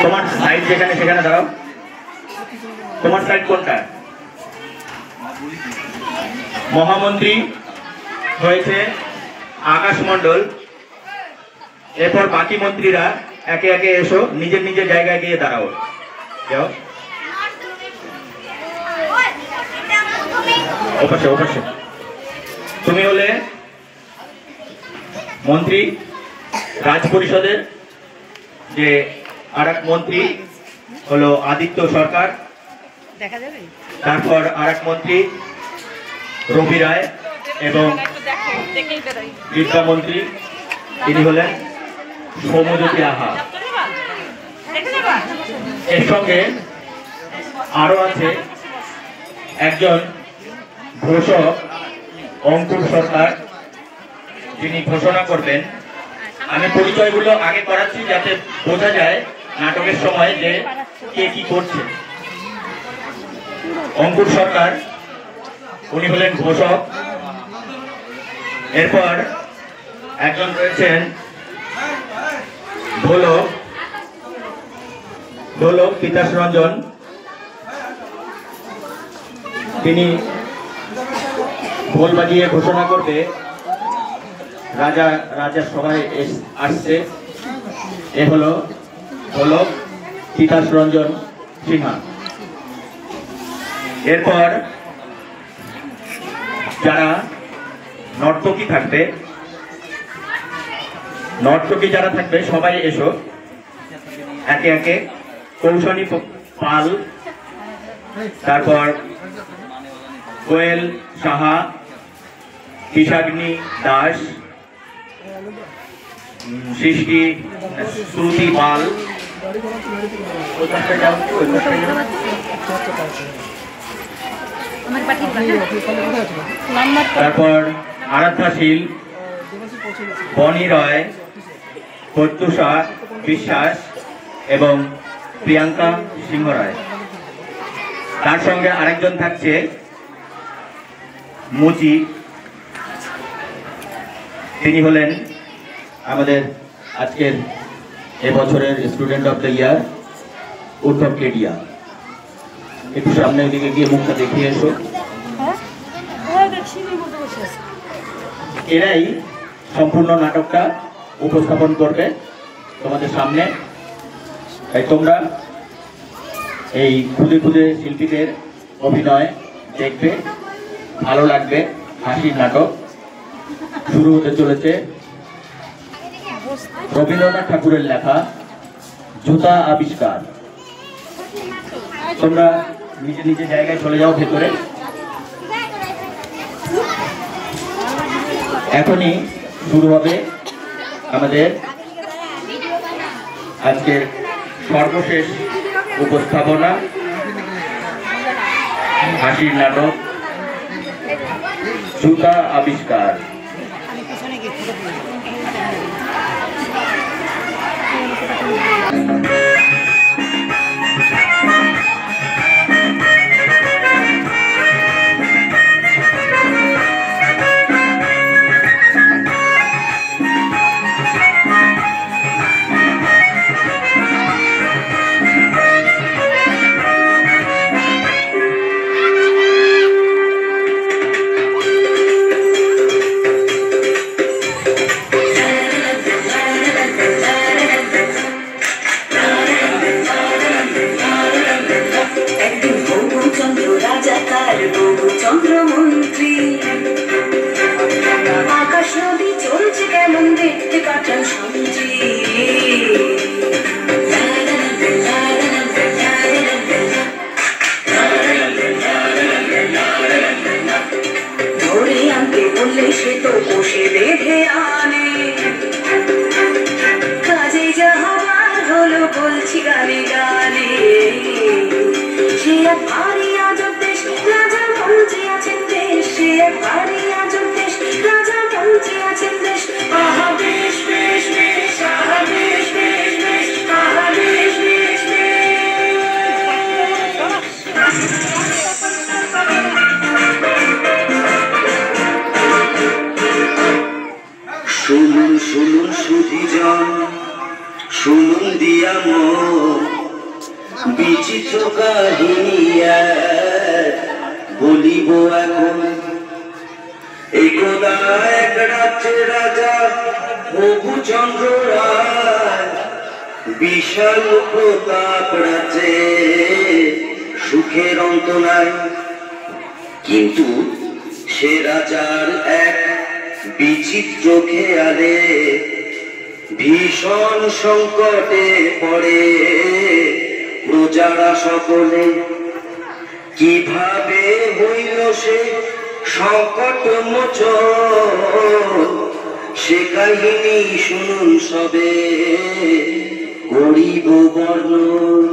তোমার সাইড যেখানে সেখানে দাঁড়াও। তোমার সাইড কোনটা? মহামন্ত্রী হয়েছে আকাশ মণ্ডল। এরপর বাকি মন্ত্রীরা একে একে এসো, নিজের নিজের জায়গায় গিয়ে দাঁড়াও। যাও ওপাশে ওপাশে। তুমি হলে মন্ত্রী রাজ পরিষদের, যে আরেক মন্ত্রী হলো আদিত্য সরকার, তারপর আরেক মন্ত্রী রবি রায় এবং বিদ্যামন্ত্রী তিনি হলেন সৌম্যজ্যোতি আহা। এর সঙ্গে আরো আছে একজন ঘোষক অঙ্কুর সরকার, যিনি ঘোষণা করবেন। আমি পরিচয়গুলো আগে করাচ্ছি যাতে বোঝা যায় নাটকের সময় যে কে কি করছে। অঙ্কুর সরকার উনি হলেন ঘোষক। এরপর একজন রয়েছেন ঢোলক তিতাস রঞ্জন, তিনি ঢোল বাজিয়ে ঘোষণা করবে রাজা সবাই আসছে। এ হলো ঢোলক তিতাস রঞ্জন সিনহা। এরপর যারা নর্তকী যারা থাকবে সবাই এসো একে একে। কৌশনী পাল, তারপর কোয়েল সাহা, কিশাগ্নি দাস, সৃষ্টি শ্রুতি পাল, তারপর আরাধ্যা শীল, বনি রয়, প্রত্যুষা বিশ্বাস এবং প্রিয়াঙ্কা সিংহ রায়। তার সঙ্গে আরেকজন থাকছে মুচি, তিনি হলেন আমাদের আজকের এবছরের student of the year Uddhav Kedia. একটু সামনের দিকে গিয়ে মুখটা দেখিয়ে এসো। এরাই সম্পূর্ণ নাটকটা উপস্থাপন করবে তোমাদের সামনে। তাই তোমরা এই খুদে খুদে শিল্পীদের অভিনয় দেখবে, ভালো লাগবে। হাসির নাটক শুরু হতে চলেছে রবীন্দ্রনাথ ঠাকুরের লেখা জুতা আবিষ্কার। তোমরা নিজে নিজে জায়গায় চলে যাও ভেতরে। এখনই শুরু হবে আমাদের আজকের সর্বশেষ উপস্থাপনা, হাসির নাটক জুতা আবিষ্কার। শুনুন শুনুন সুধীজন, শুনুন দিয়া বিচিত্র কাহিনী বলিব এখন। একদা এক রাজ্যের রাজা রঘুচন্দ্র রায়, বিশাল প্রতাপ রাজ্যে সুখের অন্ত নাই। কিন্তু সে রাজার এক বিচিত্র খেয়ালে ভীষণ সংকটে পড়ে প্রজারা সকলে। কিভাবে হইল সে সংকট মোচন, সে কাহিনী শুনুন সবে করিব বর্ণন।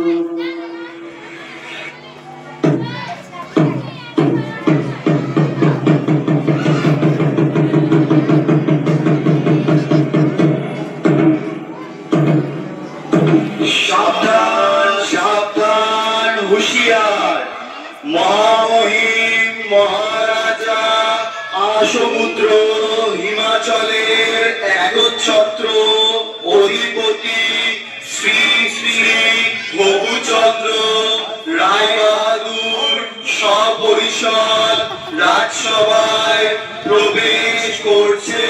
সাবধান সাবধান হুঁশিয়ার, মহামহিম মহারাজা আসমুদ্র হিমাচলের একচ্ছত্র অধিপতি শ্রী শ্রী রঘুচন্দ্র রায় বাহাদুর সপরিষদ রাজসভায় প্রবেশ করছে।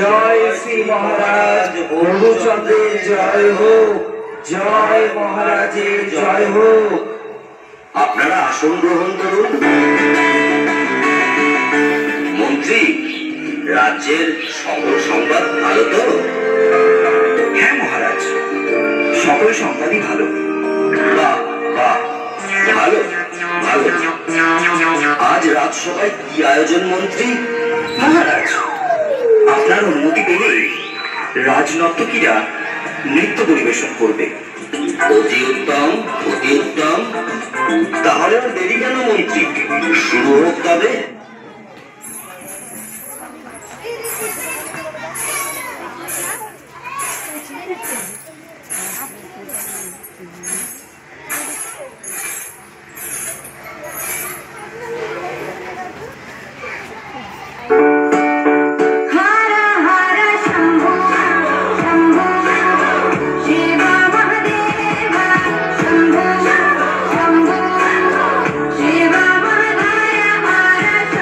জয় শ্রী মহারাজ রঘুচন্দ্রের জয় হোক, জয় মহারাজের জয় হোক। আপনারা আসন গ্রহণ করুন। মন্ত্রী, রাজ্যের সকল সংবাদ ভালো তো? হ্যাঁ মহারাজ, সকল সংবাদই ভালো। বাহ বাহ, ভালো ভালো। আজ রাজসভায় কি আয়োজন মন্ত্রী? মহারাজ, আপনার অনুমতি পেলে রাজনর্তকীরা নৃত্য পরিবেশন করবে। অতি উত্তম অতি উত্তম। তাহলে আর দেরি কেন মন্ত্রী, শুরু হোক তবে। Shiva Mahadaya Mahara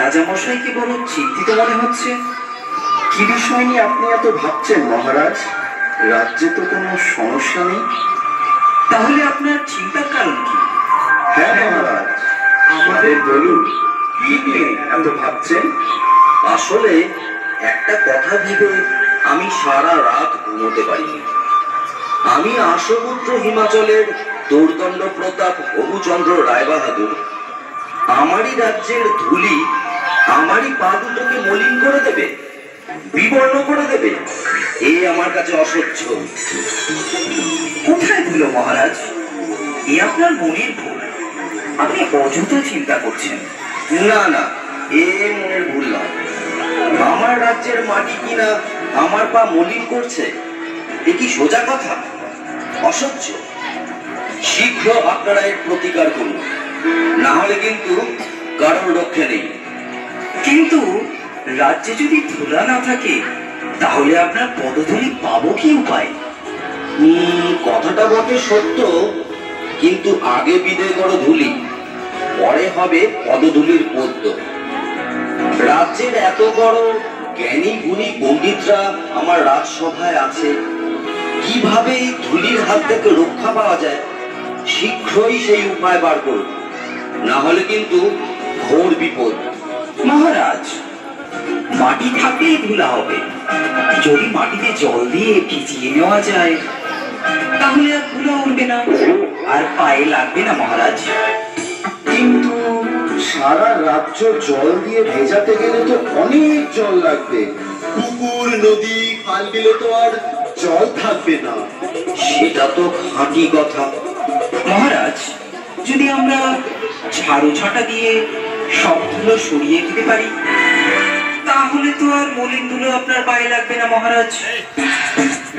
রাজামশাইকে বড় চিন্তিত মনে হচ্ছে। কি বিষয় নিয়ে আপনি এত ভাবছেন মহারাজ? রাজ্যে তো কোনো সমস্যা নেই। তাহলে আপনার চিন্তার কারণ কি? হ্যাঁ মহারাজ, আমাদের বলুন, কি নিয়ে এত ভাবছেন? আসলে একটা কথা ভেবে আমি সারা রাত ঘুমোতে পারিনি। আমি আশপুত্র হিমাচলের দোর্দণ্ড প্রতাপ বহুচন্দ্র রায়বাহাদুর আমারই রাজ্যের ধুলি আমারই পা দুটোকে মলিন করে দেবে, বিবর্ণ করে দেবে, এই আমার কাছে অসহ্য। কোথায় ধুলো মহারাজ? এ আপনার মনের ভুল। আপনি অযথা চিন্তা করছেন। না না, এ মনের ভুল নয়। আমার রাজ্যের মাটি কিনা আমার পা মলিন করছে, এ কি সোজা কথা? অসহ্য। শীঘ্র আপনারা এর প্রতিকার করুন, না হলে কিন্তু কারোর রক্ষে নেই। কিন্তু রাজ্যে যদি ধুলা না থাকে, তাহলে আপনার পদধূলি পাবো কি উপায়? কথাটা বটে সত্য, কিন্তু আগে বিদায় করো ধুলি, পরে হবে পদধূলির পদ্য। রাজ্যের এত বড় জ্ঞানী গুণী পণ্ডিতরা আমার রাজসভায় আছে, কিভাবে এই ধুলির হাত থেকে রক্ষা পাওয়া যায় শীঘ্রই সেই উপায় বার করুন, না হলে কিন্তু ঘোর বিপদ। মহারাজ, মাটি থাকলেই ধুলা হবে। যদি মাটিতে জল দিয়ে ভিজিয়ে নেওয়া যায়, তাহলে আর ধুলা উঠবে না, আর পায়ে লাগবে না মহারাজ। কিন্তু সারা রাজ্য জল দিয়ে ভেজাতে গেলে তো অনেক জল লাগবে। পুকুর, নদী, খাল বিলে তো আর জল থাকবে না। সেটা তো খাঁটি কথা। মহারাজ, যদি আমরা ঝাড়ু ছাটা দিয়ে সব ধুলো সরিয়ে দিতে পারি, তাহলে তো আর মলিন ধুলো আপনার পায়ে লাগবে না মহারাজ।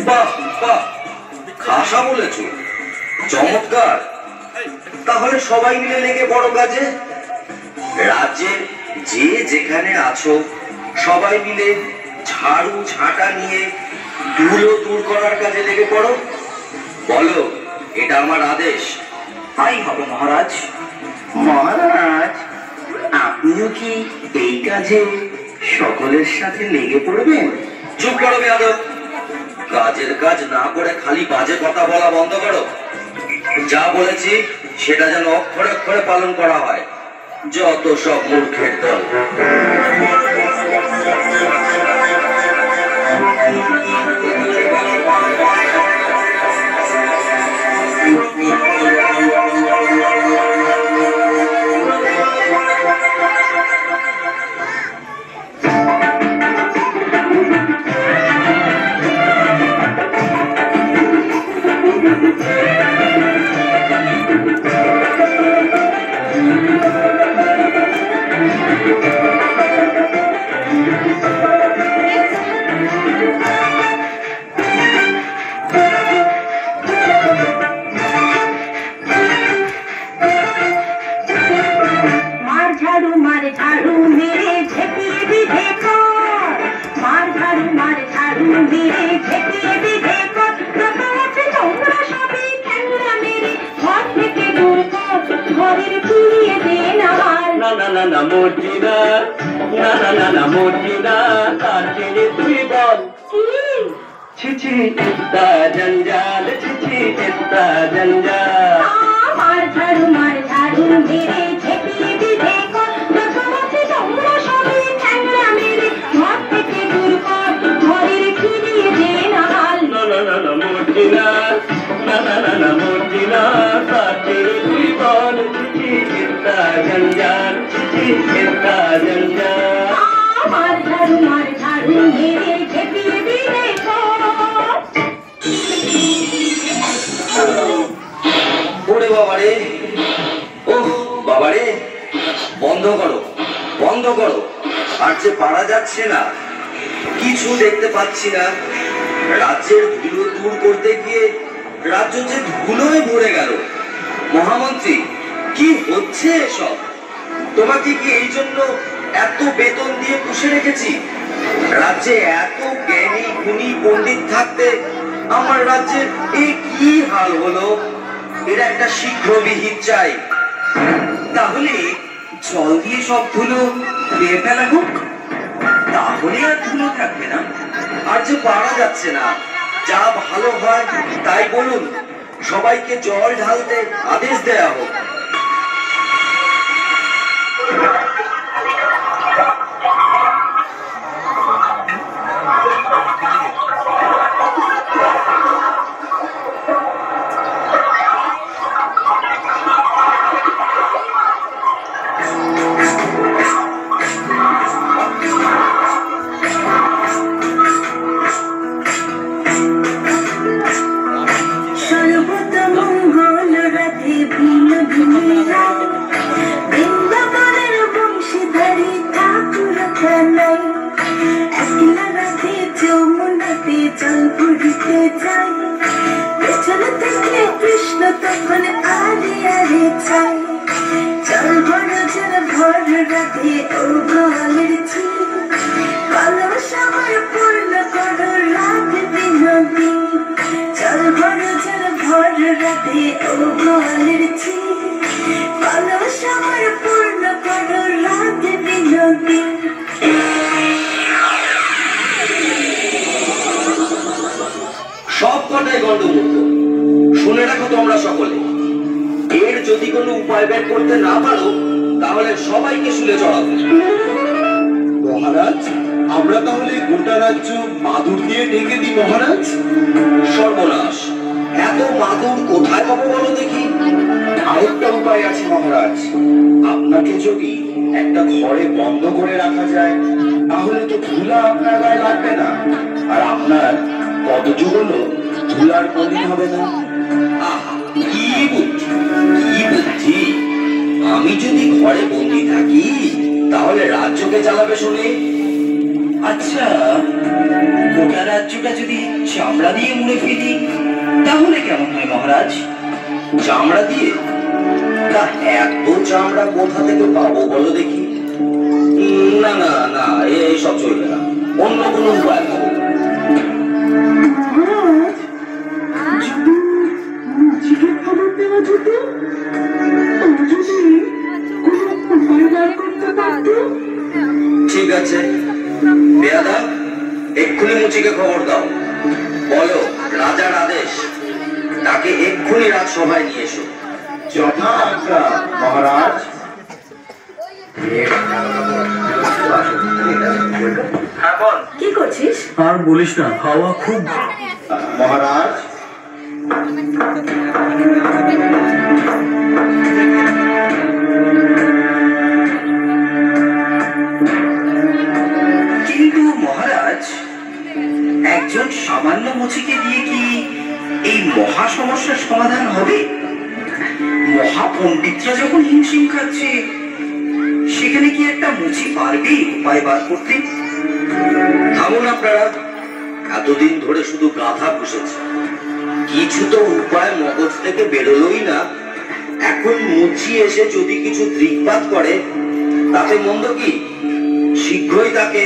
বাহ বাহ, খাসা বলেছ, চমৎকার। তাহলে সবাই মিলে লেগে বড় কাজে। রাজ্যে যে যেখানে আছো, সবাই মিলে ঝাড়ু ঝাঁটা নিয়ে ধুলো দূর করার কাজে লেগে পড়ো। বলো, এটা আমার আদেশ। তাই হবে মহারাজ। মহারাজ, আপনিও কি এই কাজে সকলের সাথে লেগে পড়বেন? চুপ করো বেয়াদব। কাজের কাজ না করে খালি বাজে কথা বলা বন্ধ করো। যা বলেছি সেটা যেন অক্ষরে অক্ষরে পালন করা হয়। যত সব মূর্খের দল। जंजाल छिछी कितना जंजाल मार झाड़ू मेरे झेपिए भी देखो প্রথমে তোমরা সবাই ঠ্যাংরা মেরে ঘর থেকে দূর কর ঘরের ফিরিয়ে দে না হাল না না না না মোটিনা না না না না মোটিনা সাথে তুই বল छिछी कितना जंजाल छिछी कितना जंजाल मार झाड़ू मेरे झेपिए भी देखो ওরে বাবারে, ওহ বাবারে, বন্ধ করো বন্ধ করো, আর যে পারা যাচ্ছে না, কিছু দেখতে পাচ্ছি না। রাজ্যের ধুলো দূর করতে গিয়ে রাজ্য যে ধুলোয় ভরে গেল। মহামন্ত্রী, কি হচ্ছে এসব? তোমাকে কি এই জন্য এত বেতন দিয়ে পুষে রেখেছি? রাজ্যে এত জ্ঞানী গুণী পণ্ডিত থাকতে আমার রাজ্যের এই কি হাল হলো? এরা একটা শীঘ্র বিহিত চাই। তাহলে জল দিয়ে সব ধুলো ধুয়ে ফেলা হোক, তাহলে আর ধুলো থাকবে না। আর যে পারা যাচ্ছে না, যা ভালো হয় তাই বলুন, সবাইকে জল ঢালতে আদেশ দেয়া হোক। কৃষ্ণ তখন আরে আরে চাই চল বড় জল ভর রাধে ও গোয়ালের ঝিল কলস আমার পূর্ণ করো রাত বিনোদী চল বড় জল ভর রাধে ও গোয়ালের ঝিল কলস আমার পূর্ণ করো রাত বিনোদী। সব কটাই গন্ডমুক্ত। শুনে রাখো তোমরা সকলে, এর যদি কোনো উপায় বের করতে না পারো তাহলে সবাইকে শুলে চড়াবো। মহারাজ, আমরা তাহলে গোটা রাজ্য মাদুর দিয়ে ঢেকে দিই মহারাজ। সর্বনাশ, এত মাদুর কোথায় পাবো বলো দেখি? আরেকটা উপায় আছে মহারাজ, আপনাকে যদি একটা ঘরে বন্ধ করে রাখা যায় তাহলে তো ধুলা আপনার গায়ে লাগবে না, আর আপনার পদযুগলও ধুলার মলিন হবে না। কি বুদ্ধি, কি বুদ্ধি! আমি যদি ঘরে বন্দি থাকি তাহলে রাজ্যকে চালাবে শুনে। আচ্ছা, গোটা রাজ্যটা যদি চামড়া দিয়ে মুড়ে ফেলি তাহলে কেমন হয় মহারাজ? চামড়া দিয়ে? তা এত চামড়া কোথা থেকে পাবো বলো দেখি? না না না, এইসব চলবে না, অন্য কোনো উপায় পাবো। ঠিক আছে বেয়াদা, এক্ষুনি মুচিকে খবর দাও, বলো রাজার আদেশ, তাকে এক্ষুনি রাজসভায় নিয়ে এসো। যথা আজ্ঞা মহারাজ। হ্যাঁ বল, কি করছিস? আর বলিস না, হাওয়া খুব। মহারাজ কিন্তু মহারাজ, একজন সামান্য মুচিকে দিয়ে কি এই মহা সমস্যার সমাধান হবে? মহাপণ্ডিতরা যখন হিমশিম খাচ্ছে, সেখানে কি একটা মুচি পারবে উপায় বার করতে? থামুন আপনারা, এতদিন ধরে শুধু গাধা পুষেছে, কিছু তো উপায় মগজ থেকে বেরোলোই না। এখন মুচি এসে যদি কিছু দৃকপাত করে তাতে মন্দ কি? শীঘ্রই তাকে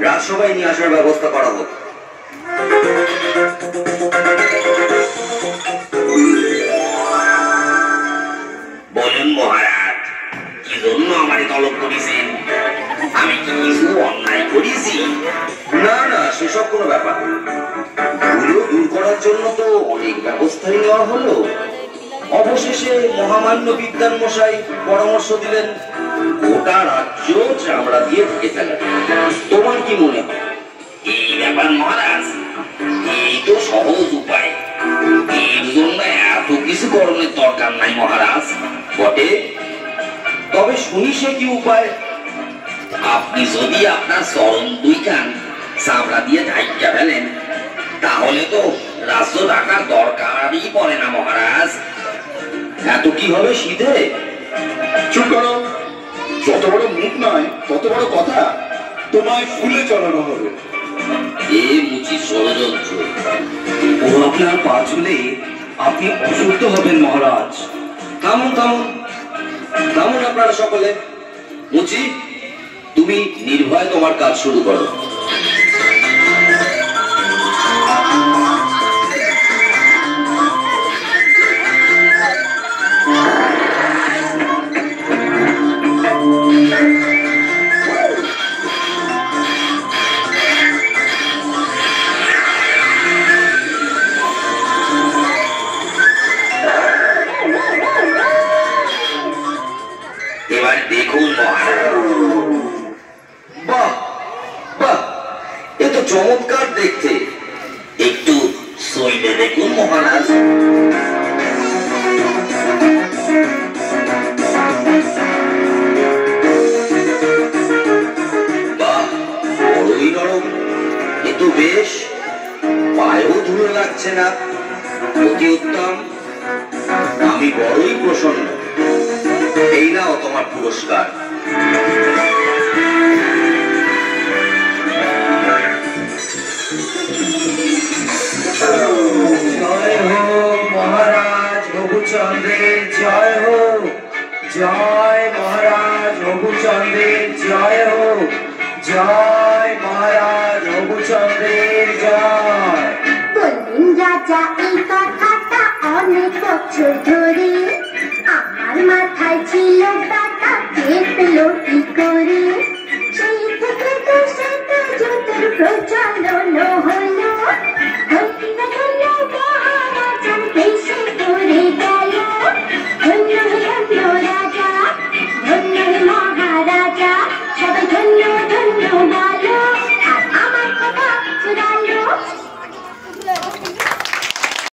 রাজসভায় নিয়ে আসার ব্যবস্থা করা হোক। বলুন মহারাজ, কি জন্য আমারে তলব করেছেন? আমি কি কিছু অন্যায় করেছি? না না, সেসব কোনো ব্যাপার না। ধুলো দূর করার জন্য তো অনেক ব্যবস্থাই নেওয়া হলো। অবশেষে মহামান্য বিদ্যান মশাই পরামর্শ দিলেন গোটা রাজ্য চামড়া দিয়ে ঢেকে ফেলা। তোমার কি মনে হয়? এই ব্যাপার মহারাজ, এই তো সহজ উপায়, এর জন্য এত কিছু করণের দরকার নাই মহারাজ। বটে, তবে শুনি সে কি উপায়? আপনি যদি আপনার চরণ দুই কান চামড়া দিয়ে ঢাইকা ফেলেন তাহলে তো রাজ্য ঢাকার দরকারই পড়ে না মহারাজ। এত কি হবে শীতে? চুপ করো, যত বড় মুখ নয় তত বড় কথা। তোমায় ফুলে চলানো হবে। এই মুচি ষড়যন্ত্র। ও আপনার পা ছুলে আপনি অসুস্থ হবেন মহারাজ। থামুন থামুন থামুন আপনারা সকলে। মুচি, তুমি নির্ভয় তোমার কাজ শুরু করো। দেখুন মহারাজ। বাহ বাহ, এ তো চমৎকার দেখতে। একটু সইলে দেখুন মহারাজ। বাহ, বড়ই নরম। এ তো বেশ, পায়েও ধুলো লাগছে না। অতি উত্তম, আমি বড়ই প্রসন্ন। এই নাও তোমার পুরস্কার। জয় হোক মহারাজ রঘুচন্দ্রের জয় হোক, জয় মহারাজ রঘুচন্দ্রের জয় হোক, জয় মহারাজ রঘুচন্দ্রের জয়। বললেন রাজা এই কথাটা অনেক বছর ধরে